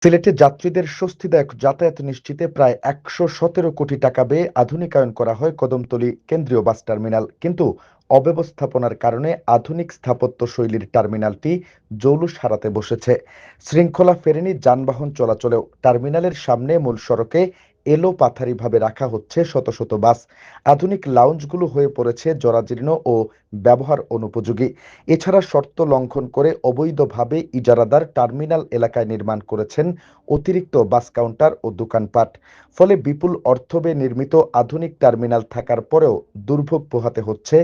সিলেটে যাত্রীদের স্বস্তিদায়ক যাতায়াত নিশ্চিতে প্রায় ১১৭ কোটি টাকা ব্যয়ে আধুনিকায়ন করা হয় কদমতলী কেন্দ্রীয় বাস টার্মিনাল। কিন্তু অব্যবস্থাপনার কারণে আধুনিক স্থাপত্য শৈলীর টার্মিনালটি জৌলুস হারাতে বসেছে। শৃঙ্খলা ফেরেনি যানবাহন চলাচলেও। টার্মিনালের সামনে মূল সড়কে এলোপাথারিভাবে রাখা হচ্ছে শত শত বাস। আধুনিক লাউঞ্জগুলো হয়ে পড়েছে জরাজীর্ণ ও ব্যবহার অনুপযোগী। এছাড়া শর্ত লঙ্ঘন করে অবৈধভাবে ইজারাদার টার্মিনাল এলাকায় নির্মাণ করেছেন অতিরিক্ত বাস কাউন্টার ও দোকানপাট। ফলে বিপুল অর্থ ব্যয়ে নির্মিত আধুনিক টার্মিনাল থাকার পরেও দুর্ভোগ পোহাতে হচ্ছে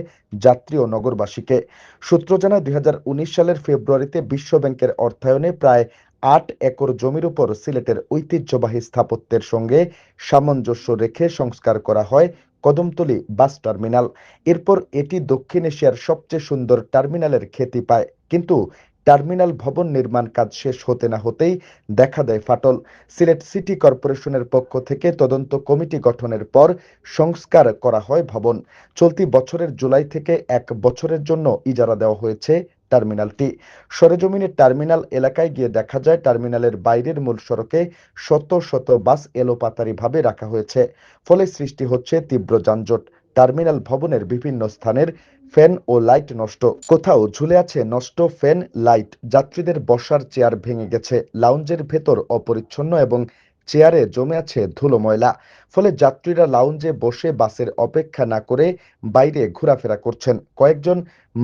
যাত্রী ও নগরবাসীকে। সূত্র জানায় ২০১৯ সালের ফেব্রুয়ারিতে বিশ্বব্যাংকের অর্থায়নে প্রায় ৮ একর জমির উপর সিলেটের ঐতিহ্যবাহী স্থাপত্যের সঙ্গে সামঞ্জস্য রেখে সংস্কার করা হয় কদমতলী বাস টার্মিনাল। এরপর এটি দক্ষিণ এশিয়ার সবচেয়ে সুন্দর টার্মিনালের খ্যাতি পায়। কিন্তু টার্মিনাল ভবন নির্মাণ কাজ শেষ হতে না হতেই দেখা দেয় ফাটল। সিলেট সিটি কর্পোরেশনের পক্ষ থেকে তদন্ত কমিটি গঠনের পর সংস্কার করা হয় ভবন। চলতি বছরের জুলাই থেকে ১ বছরের জন্য ইজারা দেওয়া হয়েছে টার্মিনালটি। সরেজমিনে টার্মিনাল এলাকায় গিয়ে দেখা যায় টার্মিনালের বাইরের মূল সড়কে শত শত বাস এলোপাতারিভাবে রাখা হয়েছে। ফলে সৃষ্টি হচ্ছে তীব্র যানজট। টার্মিনাল ভবনের বিভিন্ন স্থানের ফ্যান ও লাইট নষ্ট। কোথাও ঝুলে আছে নষ্ট ফ্যান, লাইট। যাত্রীদের বসার চেয়ার ভেঙে গেছে। লাউঞ্জের ভেতর অপরিচ্ছন্ন এবং চেয়ারে জমে আছে ধুলো ময়লা। ফলে যাত্রীরা লাউঞ্জে বসে বাসের অপেক্ষা না করে বাইরে ঘোরাফেরা করছেন। কয়েকজন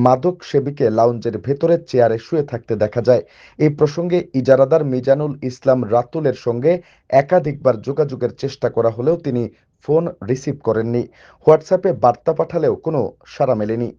মাদক সেবীকে লাউঞ্জের ভেতরে চেয়ারে শুয়ে থাকতে দেখা যায়। এই প্রসঙ্গে ইজারাদার মিজানুল ইসলাম রাতুলের সঙ্গে একাধিকবার যোগাযোগের চেষ্টা করা হলেও তিনি ফোন রিসিভ করেননি। হোয়াটসঅ্যাপে বার্তা পাঠালেও কোনো সাড়া মেলেনি।